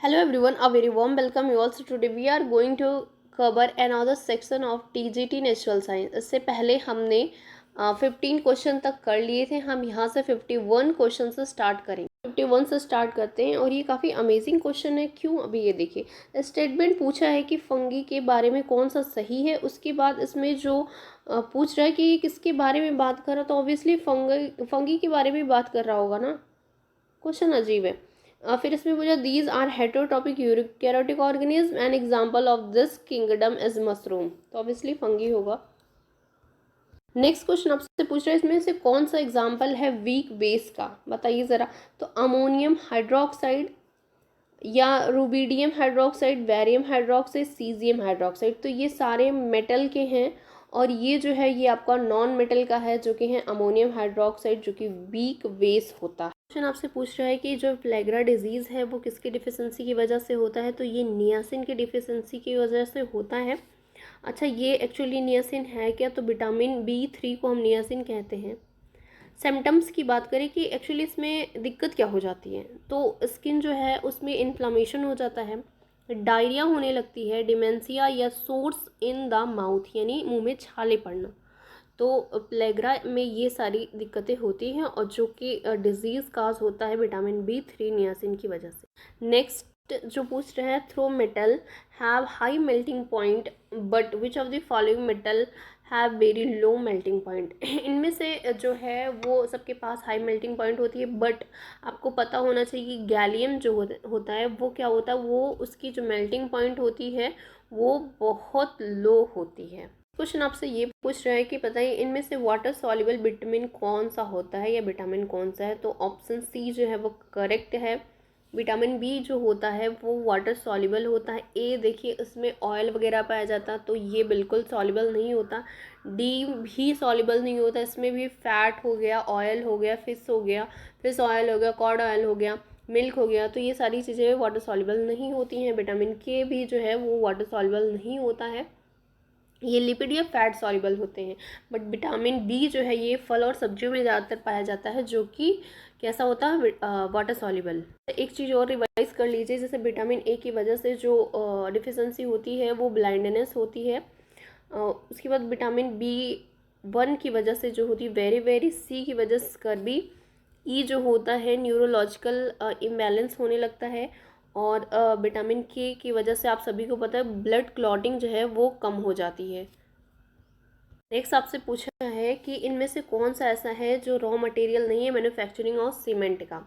Hello everyone, a very warm welcome you all. So today we are going to cover another section of TGT Natural Science. इससे पहले हमने 15 question तक कर लिए थे. हम यहाँ से 51 क्वेश्चन से स्टार्ट करेंगे. 51 से स्टार्ट करते हैं और ये काफ़ी अमेजिंग क्वेश्चन है. क्यों? अभी ये देखिए. स्टेटमेंट पूछा है कि फंगी के बारे में कौन सा सही है. उसके बाद इसमें जो पूछ रहा है कि किसके बारे में बात कर रहा, तो ऑब्वियसली फंगी के बारे में बात कर रहा होगा ना. क्वेश्चन अजीब है. फिर इसमें पूछा these are heterotrophic eukaryotic organism an example of this kingdom is mushroom, तो ऑब्वियसली फंगी होगा. नेक्स्ट क्वेश्चन आपसे पूछ रहा है इसमें से कौन सा एग्जांपल है वीक बेस का, बताइए ज़रा. तो अमोनियम हाइड्रोक्साइड या rubidium hydroxide, barium hydroxide, caesium hydroxide, तो ये सारे मेटल के हैं. और ये जो है ये आपका नॉन मेटल का है जो कि है अमोनियम हाइड्रोक्साइड, जो कि वीक बेस होता है. क्वेश्चन आपसे पूछ रहा है कि जो फ्लैग्रा डिजीज़ है वो किसकी डिफिशेंसी की वजह से होता है, तो ये नियासिन की डिफिशेंसी की वजह से होता है. अच्छा, ये एक्चुअली नियासिन है क्या? तो विटामिन B3 को हम नियासिन कहते हैं. सिम्टम्स की बात करें कि एक्चुअली इसमें दिक्कत क्या हो जाती है, तो स्किन जो है उसमें इन्फ्लामेशन हो जाता है, डायरिया होने लगती है, डिमेंशिया या सोर्स इन द माउथ यानी मुंह में छाले पड़ना. तो प्लेग्रा में ये सारी दिक्कतें होती हैं और जो कि डिजीज़ काज होता है विटामिन B3 नियासिन की वजह से. नेक्स्ट जो पूछ रहे हैं, throw metal have high melting point but which of the following metal have very low melting point. इनमें से जो है वो सबके पास हाई मेल्टिंग पॉइंट होती है, बट आपको पता होना चाहिए कि गैलियम जो होता है वो क्या होता है, वो उसकी जो मेल्टिंग पॉइंट होती है वो बहुत लो होती है. क्वेश्चन आपसे ये पूछ रहा है कि बताइए इनमें से वाटर सॉल्युबल विटामिन कौन सा होता है या विटामिन कौन सा है, तो ऑप्शन सी जो है वो करेक्ट है. विटामिन बी जो होता है वो वाटर सॉल्युबल होता है. ए देखिए इसमें ऑयल वगैरह पाया जाता है तो ये बिल्कुल सॉल्युबल नहीं होता. डी भी सॉल्युबल नहीं होता, इसमें भी फैट हो गया, ऑयल हो गया, फिश ऑयल हो गया, कॉड ऑयल हो गया, मिल्क हो गया, तो ये सारी चीज़ें वाटर सॉल्युबल नहीं होती हैं. विटामिन के भी जो है वो वाटर सॉल्युबल नहीं होता है, ये लिपिड या फैट सॉल्युबल होते हैं. बट विटामिन बी जो है ये फल और सब्जियों में ज़्यादातर पाया जाता है जो कि कैसा होता है, वाटर सॉल्युबल. एक चीज़ और रिवाइज कर लीजिए, जैसे विटामिन ए की वजह से जो डिफिशेंसी होती है वो ब्लाइंडनेस होती है. उसके बाद विटामिन B1 की वजह से जो होती है वेरी वेरी, सी की वजह से स्कर्बी, ई जो होता है न्यूरोलॉजिकल इम्बैलेंस होने लगता है, और विटामिन के की वजह से आप सभी को पता है ब्लड क्लॉटिंग जो है वो कम हो जाती है. नेक्स्ट आपसे पूछा है कि इनमें से कौन सा ऐसा है जो रॉ मटेरियल नहीं है मैन्युफैक्चरिंग ऑफ सीमेंट का.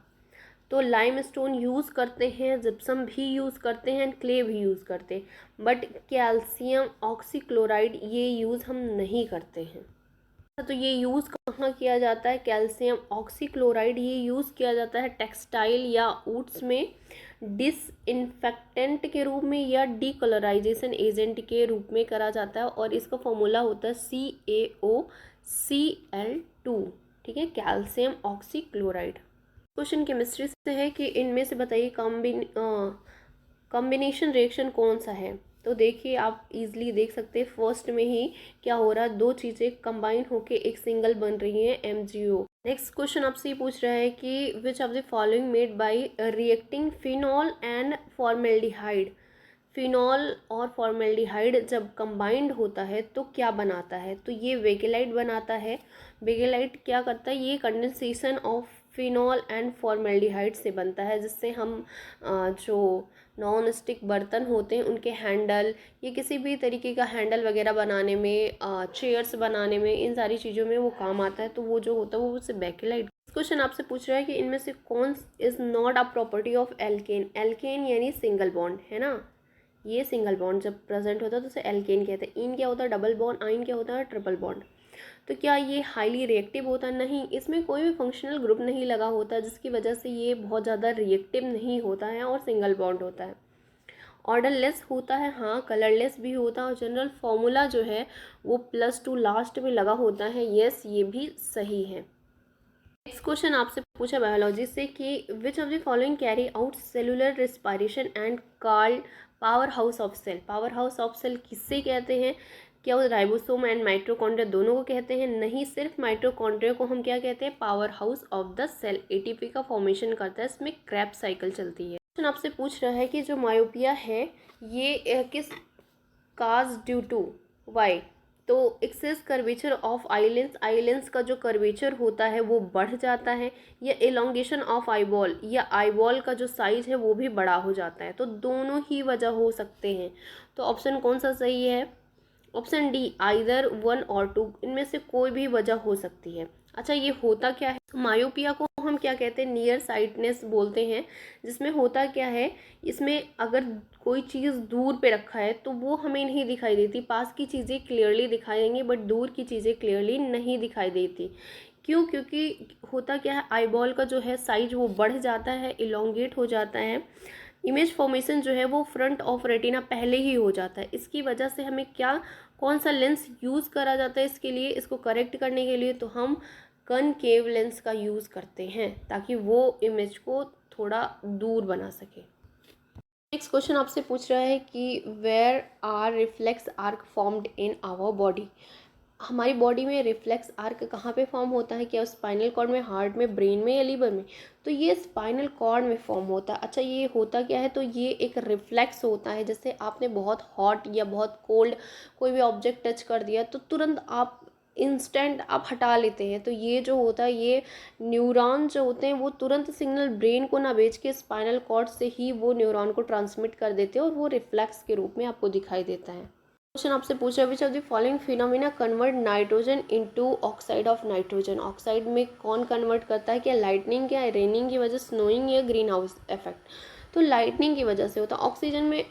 तो लाइम स्टोन यूज़ करते हैं, जिप्सम भी यूज़ करते हैं, क्ले भी यूज़ करते हैं, बट कैल्शियम ऑक्सीक्लोराइड ये यूज़ हम नहीं करते हैं. तो ये यूज़ कहाँ किया जाता है? कैल्शियम ऑक्सीक्लोराइड ये यूज़ किया जाता है टेक्सटाइल या वुड्स में डिसइंफेक्टेंट के रूप में या डीकलराइजेशन एजेंट के रूप में करा जाता है, और इसका फॉर्मूला होता है CaOCl2. ठीक है, कैल्शियम ऑक्सीक्लोराइड. क्वेश्चन केमिस्ट्री से है कि इनमें से बताइए कॉम्बिनेशन रिएक्शन कौन सा है. तो देखिए आप इजीली देख सकते हैं फर्स्ट में ही क्या हो रहा है, दो चीज़ें कंबाइन होके एक सिंगल बन रही हैं, MgO. नेक्स्ट क्वेश्चन आपसे ये पूछ रहा है कि which of the following made by reacting phenol and formaldehyde. Phenol और फॉर्मेल्डिहाइड जब कंबाइंड होता है तो क्या बनाता है, तो ये वेकेलाइट बनाता है. वेकेलाइट क्या करता है, ये condensation of phenol and formaldehyde से बनता है, जिससे हम जो नॉन स्टिक बर्तन होते हैं उनके हैंडल, ये किसी भी तरीके का हैंडल वगैरह बनाने में, चेयर्स बनाने में, इन सारी चीज़ों में वो काम आता है. तो वो जो होता है वो उससे बेकेलाइट. क्वेश्चन आपसे पूछ रहा है कि इनमें से कौन is not a property of alkane. Alkane यानी सिंगल बॉन्ड है ना, ये सिंगल बॉन्ड जब प्रेजेंट होता है तो उसे एल्केन कहते हैं. इन क्या होता है, डबल बॉन्ड. आइन क्या होता है, ट्रिपल बॉन्ड. तो क्या ये हाईली रिएक्टिव होता है? नहीं, इसमें कोई भी फंक्शनल ग्रुप नहीं लगा होता जिसकी वजह से ये बहुत ज़्यादा रिएक्टिव नहीं होता है और सिंगल बॉन्ड होता है. ऑर्डरलेस होता है, हाँ, कलरलेस भी होता है, और जनरल फॉर्मूला जो है वो +2 लास्ट में लगा होता है. यस, ये भी सही है. नेक्स्ट क्वेश्चन आपसे पूछा बायोलॉजी से कि which of the following carry out cellular respiration and called power house of cell. Power house of cell किससे कहते हैं? क्या वो राइबोसोम एंड माइटोकॉन्ड्रिया दोनों को कहते हैं? नहीं, सिर्फ माइटोकॉन्ड्रिया को हम क्या कहते हैं, power house of the cell. ATP का फॉर्मेशन करता है, इसमें क्रैब साइकिल चलती है. क्वेश्चन आपसे पूछ रहा है कि जो मायोपिया है ये किस काज ड्यू टू वाई। तो excess curvature of eye lens, eye lens का जो कर्वेचर होता है वो बढ़ जाता है, या एलोंगेशन ऑफ आईबॉल, या आईबॉल का जो साइज है वो भी बड़ा हो जाता है। तो दोनों ही वजह हो सकते हैं। तो ऑप्शन कौन सा सही है? ऑप्शन डी, आइदर वन और टू, इनमें से कोई भी वजह हो सकती है। अच्छा, ये होता क्या है? मायोपिया को हम क्या कहते हैं? नियर साइटनेस बोलते हैं। जिसमें होता क्या है, इसमें अगर कोई चीज़ दूर पे रखा है तो वो हमें नहीं दिखाई देती, पास की चीज़ें क्लियरली दिखाई देंगी बट दूर की चीज़ें क्लियरली नहीं दिखाई देती। क्यों? क्योंकि होता क्या है, आईबॉल का जो है साइज वो बढ़ जाता है, इलोंगेट हो जाता है। इमेज फॉर्मेशन जो है वो फ्रंट ऑफ रेटिना पहले ही हो जाता है। इसकी वजह से हमें क्या, कौन सा लेंस यूज़ करा जाता है इसके लिए, इसको करेक्ट करने के लिए? तो हम कनकेव लेंस का यूज़ करते हैं ताकि वो इमेज को थोड़ा दूर बना सके। नेक्स्ट क्वेश्चन आपसे पूछ रहा है कि where are reflex arc formed in our body. हमारी बॉडी में रिफ्लेक्स आर्क कहाँ पे फॉर्म होता है? क्या स्पाइनल कॉर्ड में, हार्ट में, ब्रेन में, या लीवर में? तो ये स्पाइनल कॉर्ड में फॉर्म होता है। अच्छा, ये होता क्या है? तो ये एक रिफ्लेक्स होता है। जैसे आपने बहुत हॉट या बहुत कोल्ड कोई भी ऑब्जेक्ट टच कर दिया तो तुरंत आप इंस्टेंट आप हटा लेते हैं। तो ये जो होता है, ये न्यूरॉन जो होते हैं वो तुरंत सिग्नल ब्रेन को ना भेज के स्पाइनल कॉर्ड से ही वो न्यूरॉन को ट्रांसमिट कर देते हैं और वो रिफ्लेक्स के रूप में आपको दिखाई देता है। क्वेश्चन आपसे पूछ रहा है which of the following phenomena convert nitrogen into oxide of nitrogen. Oxide में कौन कन्वर्ट करता है? क्या लाइटनिंग, क्या रेनिंग की वजह, स्नोइंग, या ग्रीन हाउस इफेक्ट? तो लाइटनिंग की वजह से होता है। ऑक्सीजन में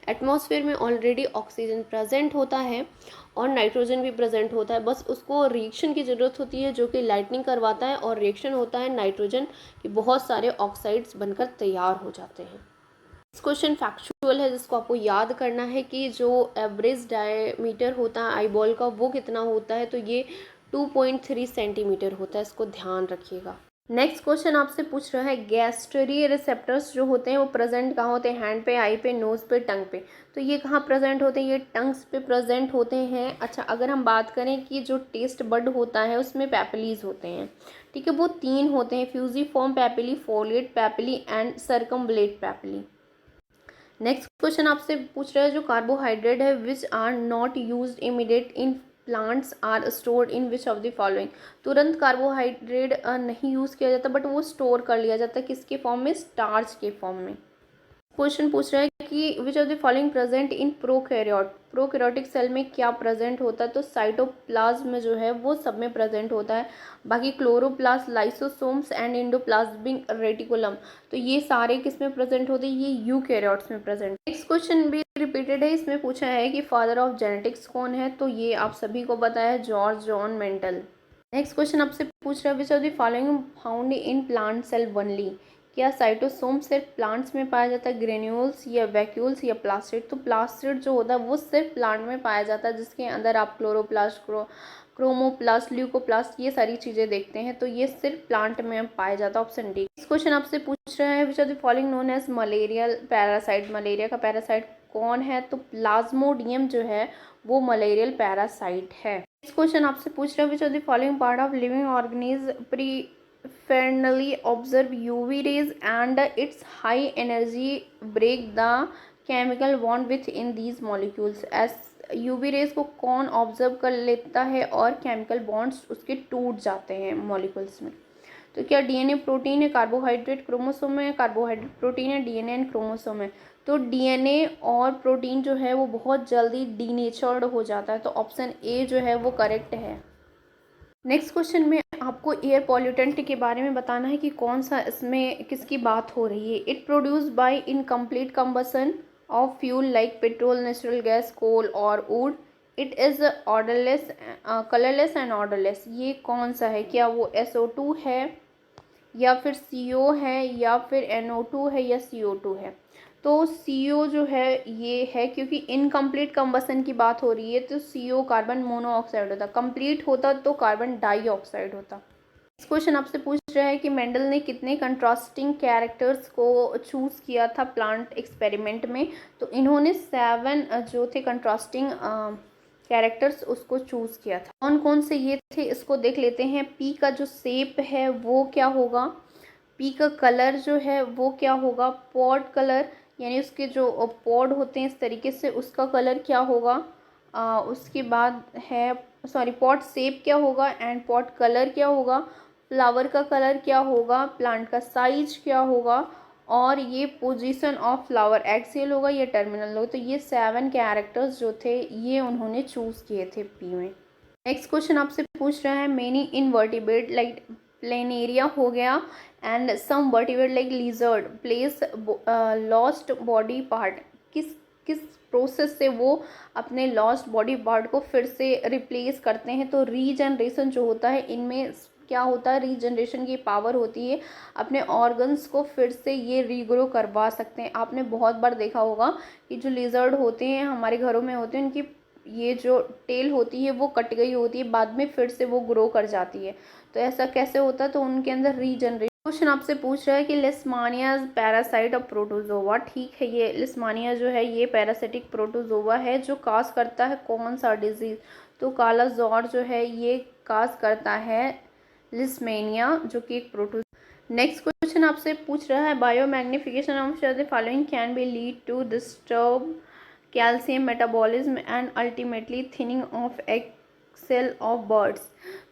एटमॉस्फेयर में ऑलरेडी ऑक्सीजन प्रेजेंट होता है और नाइट्रोजन भी प्रेजेंट होता है, बस उसको रिएक्शन की ज़रूरत होती है जो कि लाइटनिंग करवाता है, और रिएक्शन होता है नाइट्रोजन के बहुत सारे ऑक्साइड्स बनकर तैयार हो जाते हैं। इस क्वेश्चन फैक्चुअल है जिसको आपको याद करना है कि जो एवरेज डायमीटर होता है आईबॉल का वो कितना होता है? तो ये 2.3 सेंटीमीटर होता है, इसको ध्यान रखिएगा। नेक्स्ट क्वेश्चन आपसे पूछ रहा है गैस्ट्री रिसेप्टर्स जो होते हैं वो प्रेजेंट कहाँ होते हैं? हैंड पे, आई पे, नोज़ पे, टंग पे। तो ये कहाँ प्रेजेंट होते हैं? ये टंग्स पे प्रेजेंट होते हैं। अच्छा, अगर हम बात करें कि जो टेस्ट बड होता है उसमें पैपिलीज होते हैं, ठीक है, वो 3 होते हैं, fusiform papillae, foliate papillae and circumvallate papillae. Next question आपसे पूछ रहा है जो कार्बोहाइड्रेट है which are not used immediate in plants are stored in which of the following. तुरंत कार्बोहाइड्रेट नहीं यूज़ किया जाता बट वो स्टोर कर लिया जाता है, किसके फॉर्म में? स्टार्च के फॉर्म में। क्वेश्चन पूछ रहा है कि which of the following present in prokaryote. Prokaryotic cell में क्या प्रेजेंट होता है? तो साइटोप्लाज्म जो है वो सब में प्रेजेंट होता है। बाकी chloroplast, lysosomes and endoplasmic reticulum, तो ये सारे किस में प्रेजेंट होते हैं? ये यूकैरियोट्स में प्रेजेंट। नेक्स्ट क्वेश्चन भी रिपीटेड है, इसमें पूछा है कि फादर ऑफ जेनेटिक्स कौन है? तो ये आप सभी को पता है, George John Mendel. Next question आपसे पूछ रहा है which of the following found in plant cell only. क्या साइटोसोम सिर्फ प्लांट्स में पाया जाता है, ग्रेन्यूल्स या वैक्यूल्स या प्लास्टिड? तो प्लास्टिड जो होता है वो सिर्फ प्लांट में पाया जाता है, जिसके अंदर आप क्लोरोप्लास्ट, क्रोमोप्लास्ट, ल्यूकोप्लास्ट ये सारी चीज़ें देखते हैं, तो ये सिर्फ प्लांट में पाया जाता है, ऑप्शन डी। इस क्वेश्चन आपसे पूछ रहा है which of the following known as malarial parasite. Malaria का पैरासाइट कौन है? तो प्लाज्मोडियम जो है वो मलेरियल पैरासाइट है। इस क्वेश्चन आपसे पूछ रहा है which of the following part of living organism preferentially observe UV rays and its high energy break the chemical bond within these molecules। as UV rays को कौन ऑब्जर्व कर लेता है और केमिकल बॉन्ड्स उसके टूट जाते हैं मॉलिक्यूल्स में? तो क्या डीएनए प्रोटीन है, कार्बोहाइड्रेट क्रोमोसोम है, कार्बोहाइड्रेट प्रोटीन है, डीएनए एंड क्रोमोसोम है? तो डीएनए और प्रोटीन जो है वो बहुत जल्दी डीनेचर्ड हो जाता है, तो ऑप्शन ए जो है वो करेक्ट है। नेक्स्ट क्वेश्चन में आपको एयर पॉल्यूटेंट के बारे में बताना है कि कौन सा इसमें किसकी बात हो रही है। It produce by incomplete combustion of fuel like petrol, natural gas, coal और wood. It is odourless, colourless and odourless. ये कौन सा है? क्या वो SO2 है, या फिर CO है, या फिर NO2 है, या CO2 है? तो CO जो है ये है, क्योंकि इनकम्प्लीट कंबसन की बात हो रही है, तो CO कार्बन मोनोऑक्साइड होता, कंप्लीट होता तो कार्बन डाइऑक्साइड होता। इस क्वेश्चन आपसे पूछ रहा है कि मेंडल ने कितने कंट्रास्टिंग कैरेक्टर्स को चूज़ किया था प्लांट एक्सपेरिमेंट में? तो इन्होंने 7 जो थे कंट्रास्टिंग कैरेक्टर्स उसको चूज़ किया था। कौन कौन से ये थे इसको देख लेते हैं। पी का जो शेप है वो क्या होगा? पी का कलर जो है वो क्या होगा, पॉड कलर, यानी उसके जो पॉड होते हैं इस तरीके से उसका कलर क्या होगा। उसके बाद है सॉरी पॉट शेप क्या होगा एंड पॉट कलर क्या होगा, फ्लावर का कलर क्या होगा, प्लांट का साइज क्या होगा, और ये पोजीशन ऑफ फ्लावर एक्सियल होगा या टर्मिनल होगा। तो ये 7 कैरेक्टर्स जो थे ये उन्होंने चूज़ किए थे पी में। नेक्स्ट क्वेश्चन आपसे पूछ रहा है मेनी इनवर्टिब्रेट लाइक प्लेनेरिया हो गया and some vertebrate like lizard place lost body part, किस किस प्रोसेस से वो अपने लॉस्ट बॉडी पार्ट को फिर से रिप्लेस करते हैं। तो रीजनरेशन जो होता है इनमें क्या होता है, रीजनरेशन की पावर होती है, अपने ऑर्गन्स को फिर से ये रीग्रो करवा सकते हैं। आपने बहुत बार देखा होगा कि जो लिजर्ड होते हैं हमारे घरों में होते हैं, उनकी ये जो टेल होती है वो कट गई होती है, बाद में फिर से वो ग्रो कर जाती है। तो ऐसा कैसे होता है, तो उनके अंदर रीजनरेशन। क्वेश्चन आपसे पूछ रहा है कि लिस्मानिया पैरासाइट ऑफ प्रोटोजोआ। ठीक है, ये लिस्मानिया जो है ये पैरासिटिक प्रोटोजोआ है जो काज करता है कौन सा डिजीज। तो काला ज्वर जो है ये काज करता है लिस्मेनिया जो कि एक प्रोटो। नेक्स्ट क्वेश्चन आपसे पूछ रहा है biomagnification of the following can be lead to disturb calcium metabolism and ultimately thinning of egg cell of birds.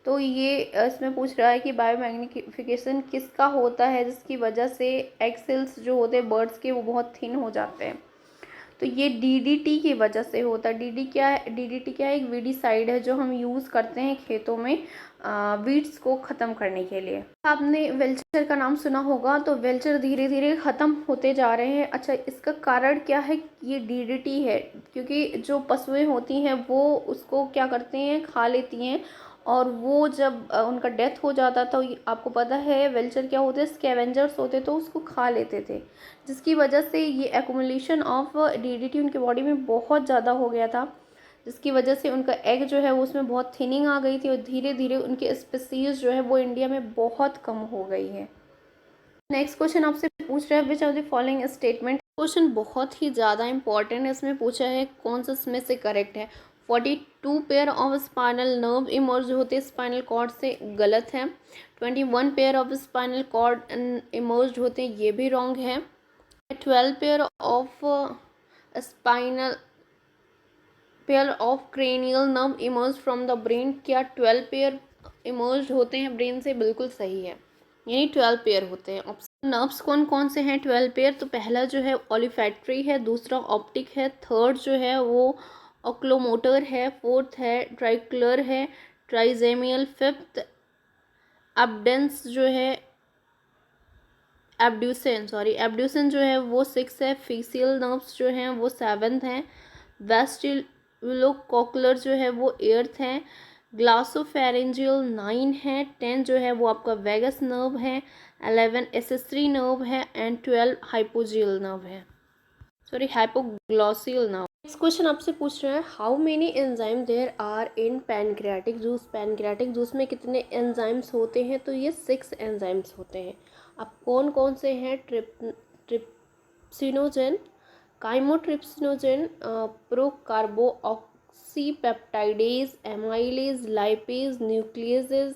तो ये इसमें पूछ रहा है कि बायोमैग्निफिकेशन किसका होता है जिसकी वजह से एग सेल्स जो होते हैं बर्ड्स के वो बहुत थिन हो जाते हैं। तो ये डीडीटी की वजह से होता है। डीडीटी क्या है, एक वीडीसाइड है जो हम यूज़ करते हैं खेतों में वीड्स को ख़त्म करने के लिए। आपने वेल्चर का नाम सुना होगा, तो वेल्चर धीरे धीरे ख़त्म होते जा रहे हैं। अच्छा, इसका कारण क्या है, ये डीडीटी है, क्योंकि जो पशुएं होती हैं वो उसको क्या करते हैं, खा लेती हैं, और वो जब उनका डेथ हो जाता था, आपको पता है वेल्चर क्या होते हैं, स्कैवेंजर्स होते, तो उसको खा लेते थे, जिसकी वजह से ये एक्यूमुलेशन ऑफ डीडीटी उनके बॉडी में बहुत ज़्यादा हो गया था, जिसकी वजह से उनका एग जो है वो उसमें बहुत थिनिंग आ गई थी और धीरे धीरे उनकी स्पीसीज जो है वो इंडिया में बहुत कम हो गई है। नेक्स्ट क्वेश्चन आपसे पूछ रहे हैं विच of the following statement. Question बहुत ही ज़्यादा इंपॉर्टेंट है, इसमें पूछा है कौन सा इसमें से करेक्ट है। 42 pair of spinal nerve emerge होते स्पाइनल कॉर्ड से, गलत है। 21 pair of spinal cord emerge होते हैं, ये भी रॉन्ग है। 12 pair of spinal pair of cranial nerve emerge from the brain, क्या 12 पेयर इमर्ज होते हैं ब्रेन से, बिल्कुल सही है, यानी 12 पेयर होते हैं। ऑप्शन नर्व्स कौन कौन से हैं 12 पेयर, तो पहला जो है ओलिफैक्ट्री है, दूसरा ऑप्टिक है, थर्ड जो है वो ऑक्लोमोटर है, फोर्थ है ट्राइकुलर है, ट्राइजेमियल, फिफ्थ एब्डेंस जो है एब्ड्यूसन जो है वो 6 है, फेसियल नर्व्स जो हैं वो 7th हैं, वेस्टिबुलोकोक्लर जो है वो 8th है, ग्लासोफेरेंजियल 9 है, 10 जो है वो आपका वेगस नर्व है, 11 एसेसरी नर्व है एंड 12 हाइपोजियल नर्व है, sorry hypoglossal nerve. Next question आपसे पूछ रहे हैं how many enzyme there are in pancreatic juice. Pancreatic juice में कितने एंजाइम्स होते हैं, तो ये 6 एंजाइम्स होते हैं। अब कौन कौन से हैं, trypsinogen, chymotrypsinogen, procarboxypeptidase, amylase, lipase, nucleases,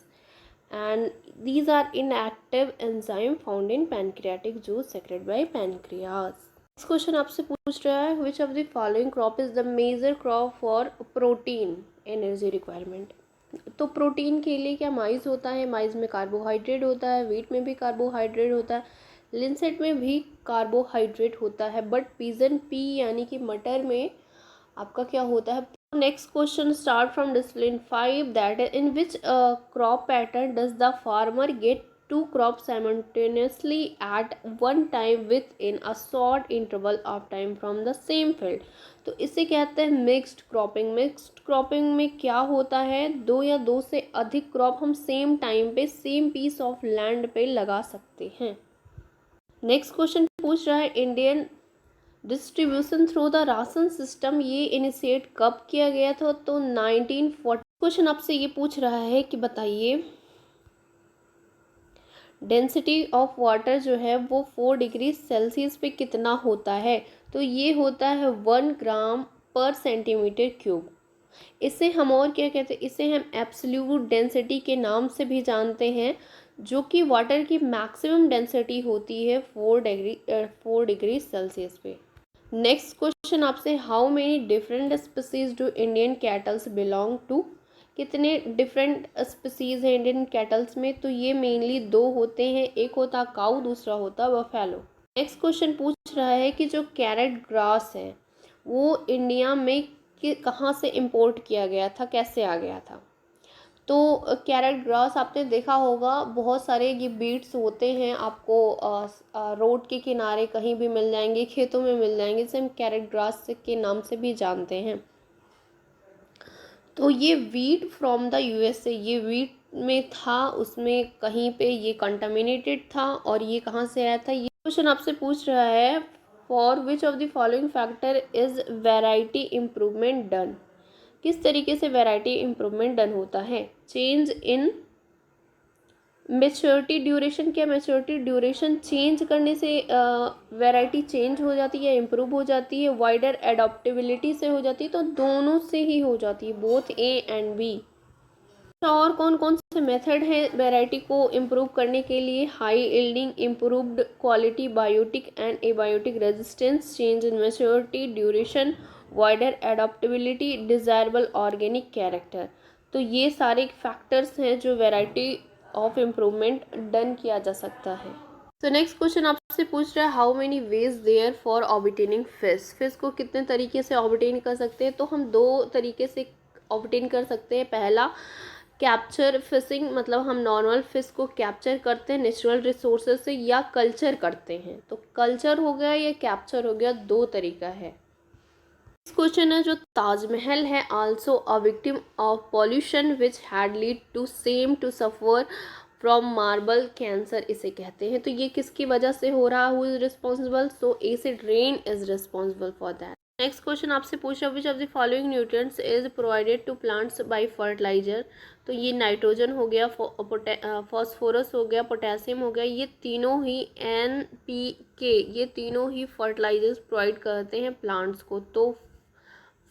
and these are inactive enzyme found in pancreatic juice secreted by pancreas. Next question आपसे पूछ रहा है which of the following crop is the major crop for protein energy requirement. तो protein के लिए क्या mine's होता है, माइज में कार्बोहाइड्रेट होता है, वीट में भी कार्बोहाइड्रेट होता है, लिनसेट में भी कार्बोहाइड्रेट होता है, बट पीजन पी यानी कि मटर में आपका क्या होता है। Next question start from discipline 5 that in which crop pattern does the farmer get two crops simultaneously at one time within a short interval of time from the same field। तो इसे कहते हैं मिक्स्ड क्रॉपिंग। मिक्स्ड क्रॉपिंग में क्या होता है, 2 या 2 से अधिक क्रॉप हम सेम टाइम पे सेम पीस ऑफ लैंड पे लगा सकते हैं। नेक्स्ट क्वेश्चन पूछ रहा है Indian distribution through the ration system, ये इनिशिएट कब किया गया था, तो 1940। क्वेश्चन आपसे ये पूछ रहा है कि बताइए डेंसिटी ऑफ वाटर जो है वो 4 डिग्री सेल्सियस पे कितना होता है, तो ये होता है 1 ग्राम पर सेंटीमीटर क्यूब। इसे हम और क्या कहते हैं, इसे हम एब्सोल्यूट डेंसिटी के नाम से भी जानते हैं। जो कि वाटर की मैक्सिमम डेंसिटी होती है 4 डिग्री सेल्सियस पे। नेक्स्ट क्वेश्चन आपसे, how many different species do Indian cattles belong to? कितने डिफरेंट स्पीसीज हैं इंडियन कैटल्स में? तो ये मेनली दो होते हैं, एक होता काऊ, दूसरा होता बफेलो। नेक्स्ट क्वेश्चन पूछ रहा है कि जो कैरेट ग्रास है वो इंडिया में कहाँ से इंपोर्ट किया गया था, कैसे आ गया था? तो कैरेट ग्रास आपने देखा होगा, बहुत सारे ये बीट्स होते हैं, आपको रोड के किनारे कहीं भी मिल जाएंगे, खेतों में मिल जाएंगे, जिसे हम कैरेट ग्रास के नाम से भी जानते हैं। तो ये वीट फ्रॉम द यूएसए, ये वीट में था, उसमें कहीं पे ये कंटामिनेटेड था, और ये कहाँ से आया था? ये क्वेश्चन आपसे पूछ रहा है, for which of the following factor is variety improvement done? किस तरीके से वैरायटी इम्प्रूवमेंट डन होता है? चेंज इन मेच्योरिटी ड्यूरेशन, क्या मेच्योरिटी ड्यूरेशन चेंज करने से वैरायटी चेंज हो जाती है, इम्प्रूव हो जाती है? वाइडर एडॉप्टेबिलिटी से हो जाती है? तो दोनों से ही हो जाती है, बोथ ए एंड बी। और कौन कौन से मेथड हैं वैरायटी को इम्प्रूव करने के लिए? High yielding, improved quality, biotic and abiotic resistance, change in maturity duration, wider adaptability, desirable organic character. तो ये सारे फैक्टर्स हैं जो वैरायटी ऑफ इम्प्रूवमेंट डन किया जा सकता है। तो नेक्स्ट क्वेश्चन आपसे पूछ रहा है, how many ways there for obtaining fish? Fish को कितने तरीके से ऑबिटेन कर सकते हैं? तो हम दो तरीके से ऑबिटेन कर सकते हैं। पहला, कैप्चर फिशिंग, मतलब हम नॉर्मल फिश को कैप्चर करते हैं नेचुरल रिसोर्सेज से, या कल्चर करते हैं। तो कल्चर हो गया या कैप्चर हो गया, दो तरीका है। इस क्वेश्चन है, जो ताजमहल है also a victim of pollution which had lead to same to suffer from marble cancer, इसे कहते हैं। तो ये किसकी वजह से हो रहा, who is responsible? So acid rain is responsible for that. Next question आपसे पूछ रहा है, which of the following nutrients is provided to plants by fertilizer? तो ये नाइट्रोजन हो गया, फॉस्फोरस हो गया, पोटेशियम हो गया, ये तीनों ही NPK, ये तीनों ही फर्टिलाइजर्स प्रोवाइड करते हैं प्लांट्स को। तो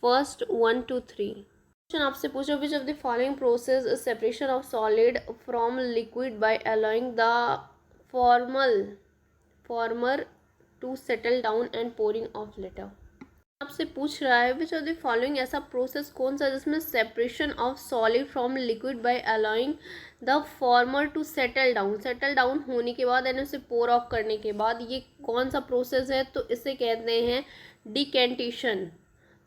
फर्स्ट 1 to 3। क्वेश्चन आपसे पूछो, which of the following process is separation of solid from liquid by allowing the former to settle down and pouring off later? आपसे पूछ रहा है, विच ऑफ द फॉलोइंग, ऐसा प्रोसेस कौन सा जिसमें separation of solid from liquid by allowing the former to settle down होने के बाद यानी उसे पोर ऑफ करने के बाद, ये कौन सा प्रोसेस है? तो इसे कहते हैं डिकेंटेशन।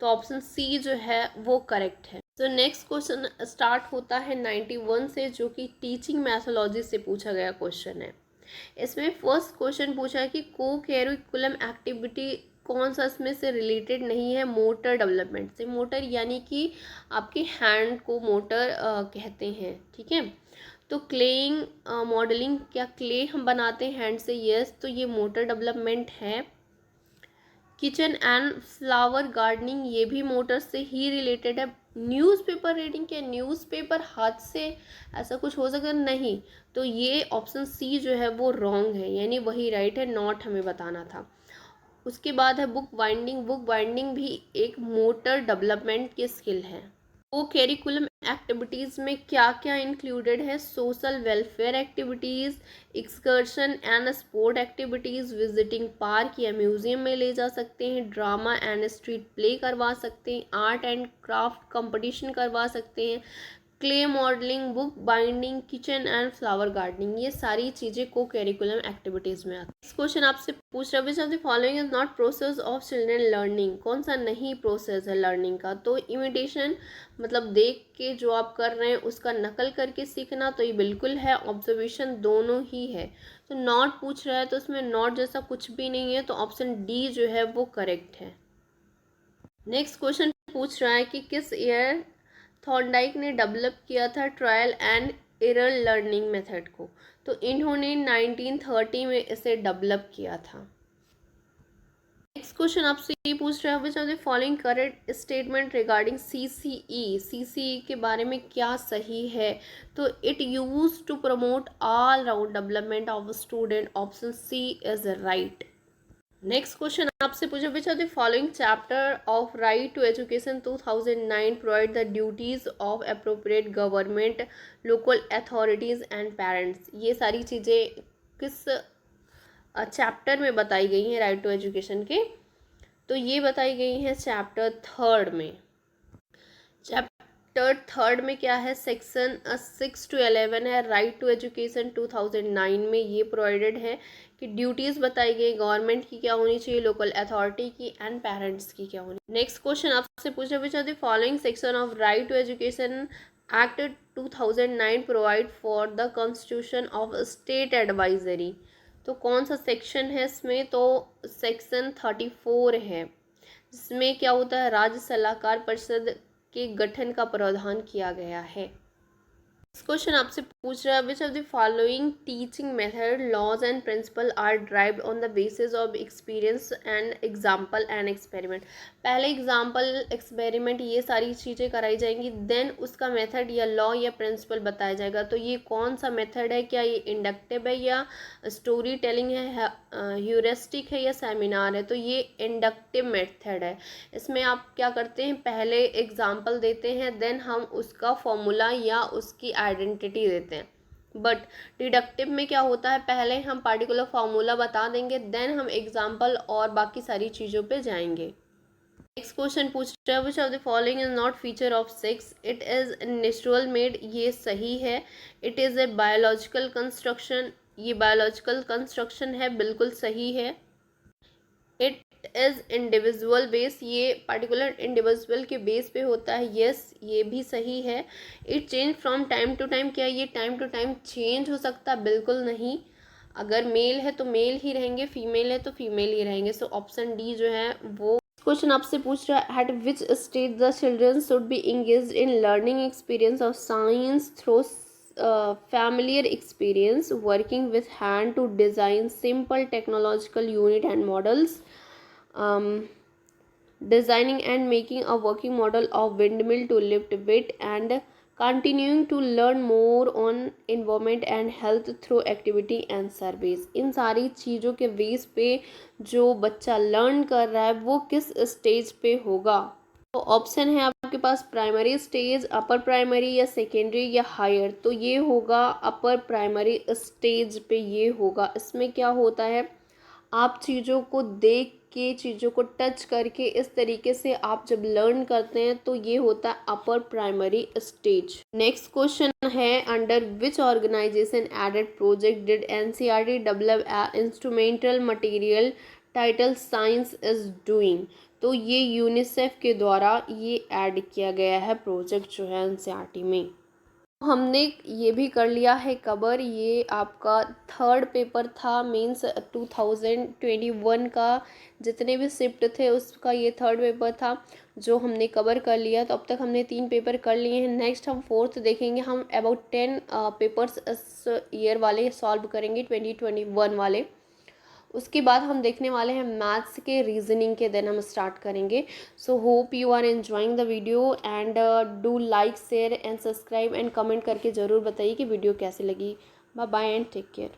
तो ऑप्शन सी जो है वो करेक्ट है। तो नेक्स्ट क्वेश्चन स्टार्ट होता है 91 से, जो कि टीचिंग मैथोलॉजी से पूछा गया क्वेश्चन है। इसमें फर्स्ट क्वेश्चन पूछा है कि को कैरिकुलम एक्टिविटी कौन सा इसमें से रिलेटेड नहीं है मोटर डेवलपमेंट से? मोटर यानी कि आपके हैंड को मोटर कहते हैं, ठीक है। तो क्लेइंग मॉडलिंग, क्या क्ले हम बनाते हैं हैंड से? यस, तो ये मोटर डेवलपमेंट है। किचन एंड फ्लावर गार्डनिंग, ये भी मोटर से ही रिलेटेड है। न्यूज़पेपर रीडिंग, क्या न्यूज़पेपर हाथ से ऐसा कुछ हो सकता? नहीं, तो ये ऑप्शन सी जो है वो रॉन्ग है, यानी वही राइट है, नॉट हमें बताना था। उसके बाद है बुक बाइंडिंग भी एक मोटर डेवलपमेंट की स्किल है। वो कैरिकुलम एक्टिविटीज़ में क्या क्या इंक्लूडेड है? Social welfare activities, excursion and sport activities, visiting park या म्यूजियम में ले जा सकते हैं, ड्रामा एंड स्ट्रीट प्ले करवा सकते हैं, आर्ट एंड क्राफ्ट कंपटीशन करवा सकते हैं, clay modelling, book binding, kitchen and flower gardening, ये सारी चीज़ें को करिकुलम एक्टिविटीज़ में आती है। इस क्वेश्चन आपसे पूछ रहा है, which of the following is not process of children learning? कौन सा नहीं प्रोसेस है लर्निंग का? तो इमिटेशन, मतलब देख के जो आप कर रहे हैं उसका नकल करके सीखना, तो ये बिल्कुल है। ऑब्जर्वेशन, दोनों ही है। तो नॉट पूछ रहा है, तो इसमें नॉट जैसा कुछ भी नहीं है, तो ऑप्शन डी जो है वो करेक्ट है। नेक्स्ट क्वेश्चन पूछ रहा है कि किस ईयर थॉर्नडाइक ने डेवलप किया था trial and error learning method को? तो इन्होंने 1930 में इसे डेवलप किया था। नेक्स्ट क्वेश्चन आपसे ये पूछ रहा है, which of the following correct statement regarding CCE के बारे में क्या सही है? तो it use to promote all round development of student, option C is right. Next question आपसे पूछा, which are the following chapter of right to education 2009 provide the duties of appropriate government, local authorities and parents. ये सारी चीज़ें किस chapter में बताई गई हैं राइट टू एजुकेशन के? तो ये बताई गई हैं चैप्टर थर्ड में। चैप्टर थर्ड में क्या है, सेक्शन 6 to 11 है, राइट टू एजुकेशन 2009 में ये प्रोवाइडेड है कि ड्यूटीज़ बताई गई गवर्नमेंट की क्या होनी चाहिए, लोकल अथॉरिटी की एंड पेरेंट्स की क्या होनी। नेक्स्ट क्वेश्चन आपसे पूछा, which are the following section of right to education act 2009 provide for the constitution of state advisory. तो कौन सा सेक्शन है इसमें? तो सेक्शन 34 है, जिसमें क्या होता है, राज्य सलाहकार परिषद के गठन का प्रावधान किया गया है। नेक्स्ट क्वेश्चन आपसे पूछ रहा है, which of the following teaching method, laws and principle are derived on the basis of experience and example and experiment. पहले एग्जाम्पल, एक्सपेरिमेंट, ये सारी चीज़ें कराई जाएंगी, देन उसका मेथड या लॉ या प्रिंसिपल बताया जाएगा। तो ये कौन सा मेथड है, क्या ये इंडक्टिव है या स्टोरी टेलिंग है, ह्यूरिस्टिक है या सेमिनार है? तो ये इंडक्टिव मेथड है। इसमें आप क्या करते हैं, पहले एग्जाम्पल देते हैं, देन हम उसका फॉर्मूला या उसकी आइडेंटिटी देते हैं। बट डिडक्टिव में क्या होता है, पहले हम पार्टिकुलर फार्मूला बता देंगे, देन हम एग्जाम्पल और बाकी सारी चीज़ों पे जाएंगे। नेक्स्ट क्वेश्चन पूछ रहा है, which of the following is not feature of sex? It is natural made, ये सही है। It is a biological construction, ये बायोलॉजिकल कंस्ट्रक्शन है, बिल्कुल सही है। इट इज़ इंडिविजुअल बेस, ये पर्टिकुलर इंडिविजुअल के बेस पे होता है, यस ये भी सही है। It change from time to time, क्या ये टाइम टू टाइम चेंज हो सकता है? बिल्कुल नहीं। अगर मेल है तो मेल ही रहेंगे, फीमेल है तो फीमेल ही रहेंगे। सो ऑप्शन डी जो है वो। क्वेश्चन आपसे पूछ रहा है, eight which stage the children should be engaged in learning experience of science through familiar experience working with hand to design simple technological unit and models, um, designing and making a working model of windmill to lift weight, and continuing to learn more on environment and health through activity and surveys। इन सारी चीज़ों के base पे जो बच्चा learn कर रहा है वो किस स्टेज पे होगा? तो ऑप्शन है आपके पास, प्राइमरी स्टेज, अपर प्राइमरी या सेकेंडरी या हायर। तो ये होगा अपर प्राइमरी स्टेज पे ये होगा। इसमें क्या होता है, आप चीज़ों को देख के, चीज़ों को टच करके, इस तरीके से आप जब लर्न करते हैं तो ये होता है upper primary stage. Next question है, under which organisation aided project did NCERT develop instrumental material title science is doing? तो ये यूनिसेफ के द्वारा ये ऐड किया गया है प्रोजेक्ट जो है एनसीईआरटी में। हमने ये भी कर लिया है कवर, ये आपका थर्ड पेपर था मींस 2021 का, जितने भी शिफ्ट थे उसका ये थर्ड पेपर था जो हमने कवर कर लिया। तो अब तक हमने 3 पेपर कर लिए हैं। नेक्स्ट हम फोर्थ देखेंगे, हम अबाउट 10 पेपर्स इस ईयर वाले सॉल्व करेंगे, 2021 वाले। उसके बाद हम देखने वाले हैं मैथ्स के, रीजनिंग के, देन हम स्टार्ट करेंगे। So hope you are enjoying the video and do like, share and subscribe and comment करके ज़रूर बताइए कि वीडियो कैसी लगी। Bye bye and take care.